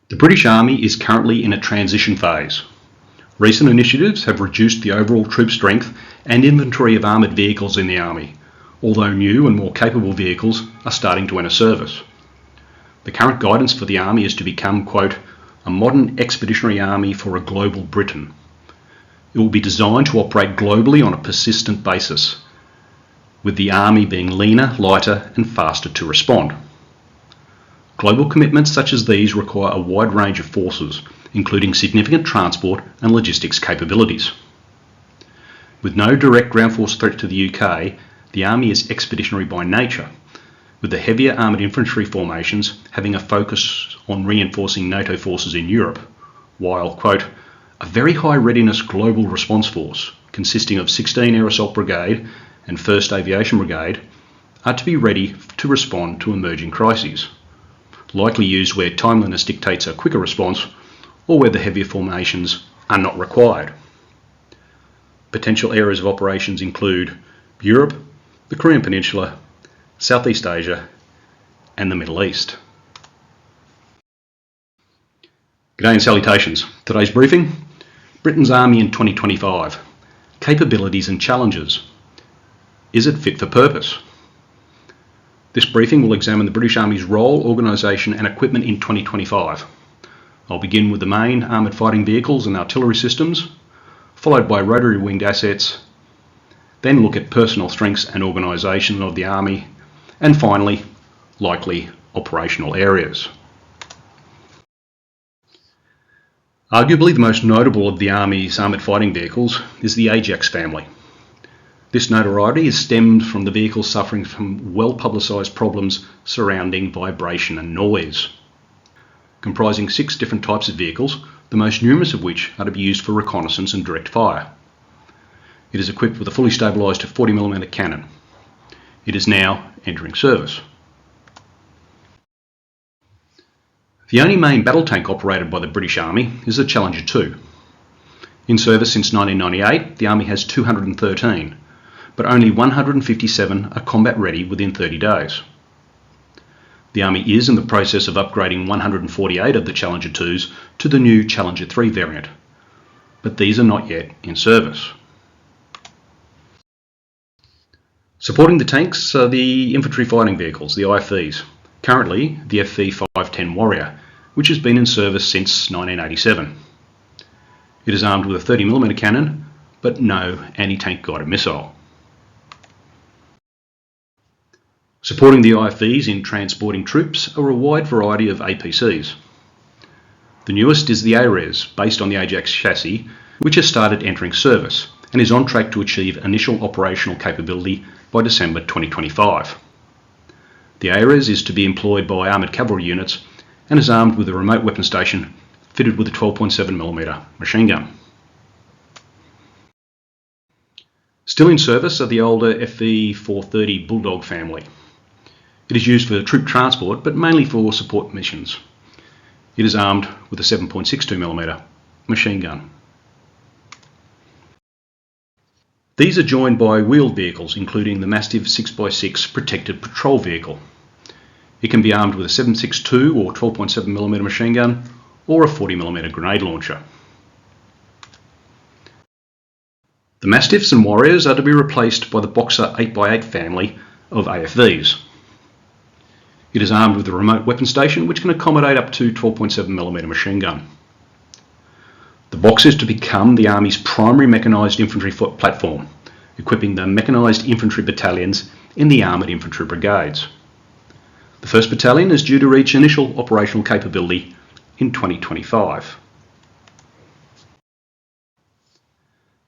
The British Army is currently in a transition phase. Recent initiatives have reduced the overall troop strength and inventory of armoured vehicles in the Army, although new and more capable vehicles are starting to enter service. The current guidance for the Army is to become, quote, a modern expeditionary army for a global Britain. It will be designed to operate globally on a persistent basis, with the Army being leaner, lighter and faster to respond. Global commitments such as these require a wide range of forces, including significant transport and logistics capabilities. With no direct ground force threat to the UK, the Army is expeditionary by nature, with the heavier armoured infantry formations having a focus on reinforcing NATO forces in Europe, while, quote, a very high readiness global response force consisting of 16 Air Assault Brigade and 1st Aviation Brigade are to be ready to respond to emerging crises, likely used where timeliness dictates a quicker response or where the heavier formations are not required. Potential areas of operations include Europe, the Korean Peninsula, Southeast Asia and the Middle East. G'day and salutations. Today's briefing, Britain's Army in 2025. Capabilities and challenges. Is it fit for purpose? This briefing will examine the British Army's role, organisation and equipment in 2025. I'll begin with the main armoured fighting vehicles and artillery systems, followed by rotary winged assets, then look at personnel strengths and organisation of the Army, and finally, likely operational areas. Arguably the most notable of the Army's armoured fighting vehicles is the Ajax family. This notoriety is stemmed from the vehicle suffering from well-publicised problems surrounding vibration and noise. Comprising 6 different types of vehicles, the most numerous of which are to be used for reconnaissance and direct fire. It is equipped with a fully stabilised 40mm cannon. It is now entering service. The only main battle tank operated by the British Army is the Challenger 2. In service since 1998, the Army has 213. But only 157 are combat ready within 30 days. The Army is in the process of upgrading 148 of the Challenger 2s to the new Challenger 3 variant, but these are not yet in service. Supporting the tanks are the infantry fighting vehicles, the IFVs, currently the FV-510 Warrior, which has been in service since 1987. It is armed with a 30mm cannon, but no anti-tank guided missile. Supporting the IFVs in transporting troops are a wide variety of APCs. The newest is the IISS, based on the Ajax chassis, which has started entering service and is on track to achieve initial operational capability by December 2025. The IISS is to be employed by armoured cavalry units and is armed with a remote weapon station fitted with a 12.7mm machine gun. Still in service are the older FV-430 Bulldog family. It is used for troop transport, but mainly for support missions. It is armed with a 7.62mm machine gun. These are joined by wheeled vehicles, including the Mastiff 6x6 protected patrol vehicle. It can be armed with a 7.62 or 12.7mm machine gun, or a 40mm grenade launcher. The Mastiffs and Warriors are to be replaced by the Boxer 8x8 family of AFVs. It is armed with a remote weapon station which can accommodate up to 12.7mm machine gun. The Boxer is to become the Army's primary mechanised infantry platform, equipping the mechanised infantry battalions in the armoured infantry brigades. The 1st Battalion is due to reach initial operational capability in 2025.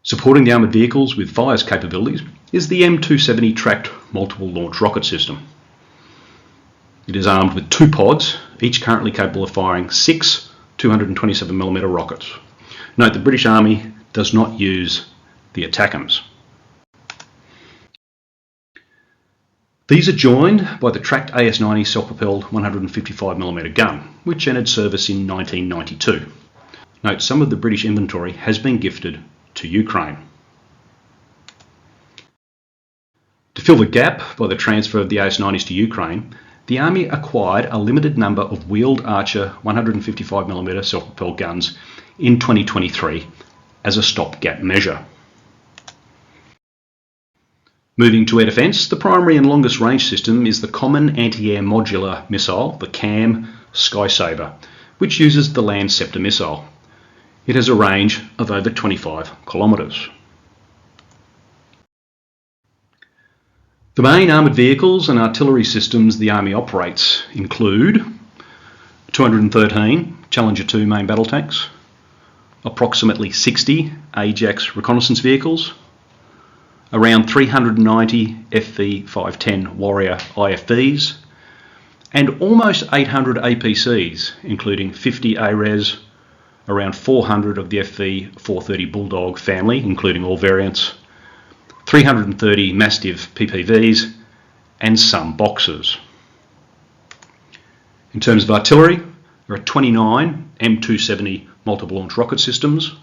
Supporting the armoured vehicles with fires capabilities is the M270 tracked multiple launch rocket system. It is armed with 2 pods, each currently capable of firing 6 227mm rockets. Note the British Army does not use the ATACMS. These are joined by the tracked AS-90 self-propelled 155mm gun, which entered service in 1992. Note some of the British inventory has been gifted to Ukraine. To fill the gap by the transfer of the AS-90s to Ukraine, the Army acquired a limited number of wheeled Archer 155mm self-propelled guns in 2023 as a stopgap measure. Moving to air defence, the primary and longest range system is the Common Anti-Air Modular Missile, the CAM Sky Sabre, which uses the Land Scepter missile. It has a range of over 25 kilometres. The main armoured vehicles and artillery systems the Army operates include 213 Challenger 2 main battle tanks, approximately 60 Ajax reconnaissance vehicles, around 390 FV-510 Warrior IFVs, and almost 800 APCs, including 50 ARES, around 400 of the FV-430 Bulldog family, including all variants, 330 Mastiff PPVs, and some Boxers. In terms of artillery, there are 29 M270 multiple launch rocket systems,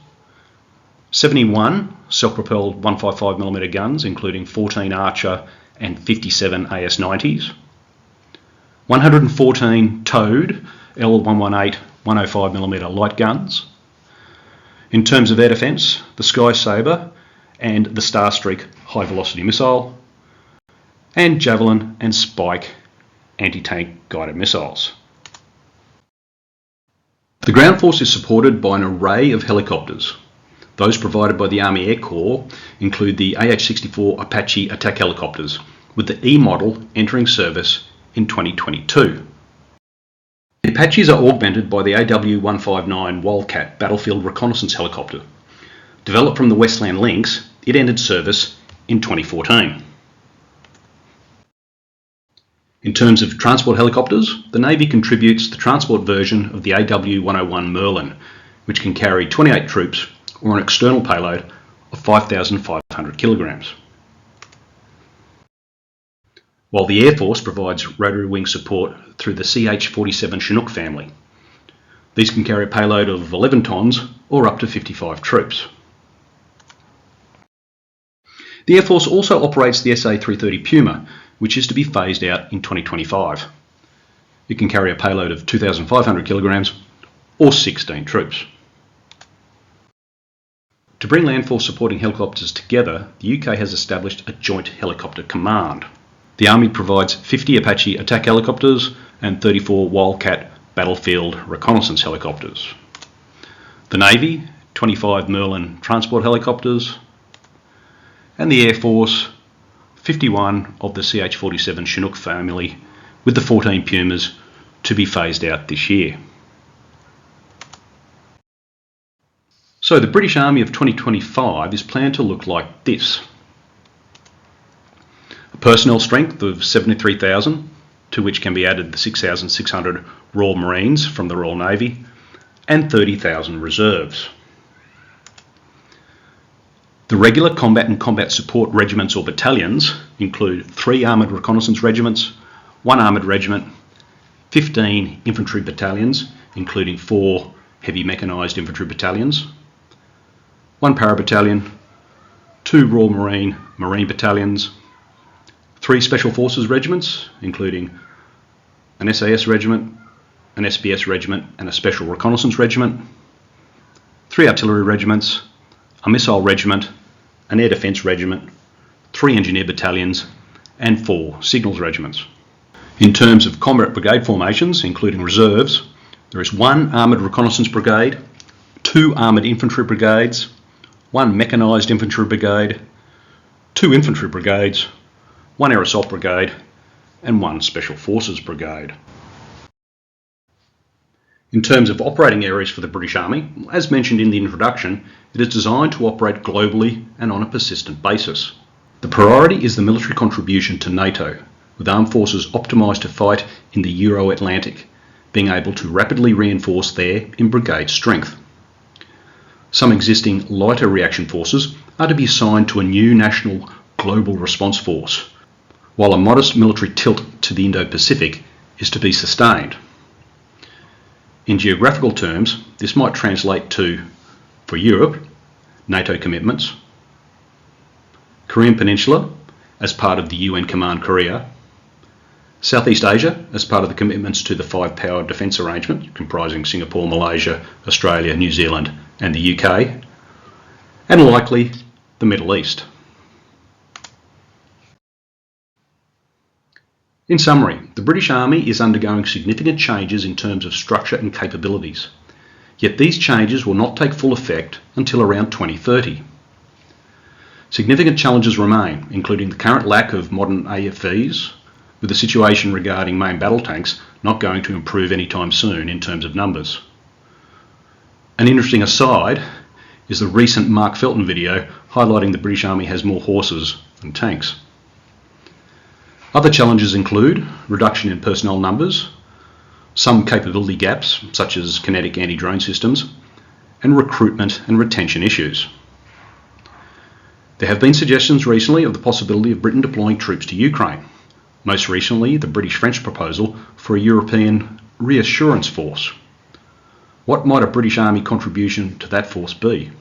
71 self-propelled 155mm guns, including 14 Archer and 57 AS-90s, 114 towed L118 105mm light guns. In terms of air defence, the Sky Sabre and the Starstreak high velocity missile, and Javelin and Spike anti-tank guided missiles. The ground force is supported by an array of helicopters. Those provided by the Army Air Corps include the AH-64 Apache attack helicopters, with the E model entering service in 2022. The Apaches are augmented by the AW-159 Wildcat battlefield reconnaissance helicopter. Developed from the Westland Lynx, it entered service in 2014. In terms of transport helicopters, the Navy contributes the transport version of the AW-101 Merlin, which can carry 28 troops or an external payload of 5,500 kilograms. While the Air Force provides rotary wing support through the CH-47 Chinook family. These can carry a payload of 11 tons or up to 55 troops. The Air Force also operates the SA-330 Puma, which is to be phased out in 2025. It can carry a payload of 2,500 kilograms or 16 troops. To bring land force supporting helicopters together, the UK has established a Joint Helicopter Command. The Army provides 50 Apache attack helicopters and 34 Wildcat battlefield reconnaissance helicopters. The Navy, 25 Merlin transport helicopters, and the Air Force, 51 of the CH-47 Chinook family, with the 14 Pumas to be phased out this year. So the British Army of 2025 is planned to look like this. A personnel strength of 73,000, to which can be added the 6,600 Royal Marines from the Royal Navy, and 30,000 reserves. The regular combat and combat support regiments or battalions include 3 armoured reconnaissance regiments, 1 armoured regiment, 15 infantry battalions, including 4 heavy mechanised infantry battalions, 1 para-battalion, 2 Royal Marine battalions, 3 Special Forces regiments, including an SAS regiment, an SBS regiment and a Special Reconnaissance regiment, 3 artillery regiments, a missile regiment, an air defence regiment, 3 engineer battalions and 4 signals regiments. In terms of combat brigade formations, including reserves, there is 1 armoured reconnaissance brigade, 2 armoured infantry brigades, 1 mechanised infantry brigade, 2 infantry brigades, 1 air assault brigade and 1 special forces brigade. In terms of operating areas for the British Army, as mentioned in the introduction, it is designed to operate globally and on a persistent basis. The priority is the military contribution to NATO, with armed forces optimised to fight in the Euro-Atlantic, being able to rapidly reinforce there in brigade strength. Some existing lighter reaction forces are to be assigned to a new national global response force, while a modest military tilt to the Indo-Pacific is to be sustained. In geographical terms, this might translate to, for Europe, NATO commitments, Korean Peninsula as part of the UN Command Korea, Southeast Asia, as part of the commitments to the five-power defence arrangement comprising Singapore, Malaysia, Australia, New Zealand and the UK, and likely the Middle East. In summary, the British Army is undergoing significant changes in terms of structure and capabilities, yet these changes will not take full effect until around 2030. Significant challenges remain, including the current lack of modern AFVs, with the situation regarding main battle tanks not going to improve anytime soon in terms of numbers. An interesting aside is the recent Mark Felton video highlighting the British Army has more horses than tanks. Other challenges include reduction in personnel numbers, some capability gaps such as kinetic anti-drone systems, and recruitment and retention issues. There have been suggestions recently of the possibility of Britain deploying troops to Ukraine, most recently the British-French proposal for a European reassurance force. What might a British Army contribution to that force be?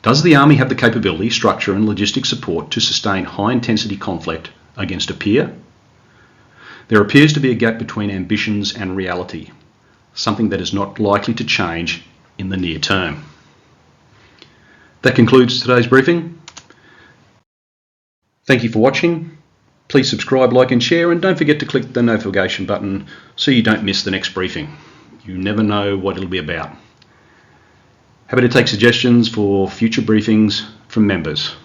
Does the Army have the capability, structure and logistic support to sustain high-intensity conflict against a peer? There appears to be a gap between ambitions and reality, something that is not likely to change in the near term. That concludes today's briefing. Thank you for watching. Please subscribe, like and share, and don't forget to click the notification button so you don't miss the next briefing. You never know what it'll be about. Happy to take suggestions for future briefings from members.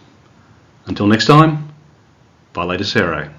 Until next time, bye later, Sero.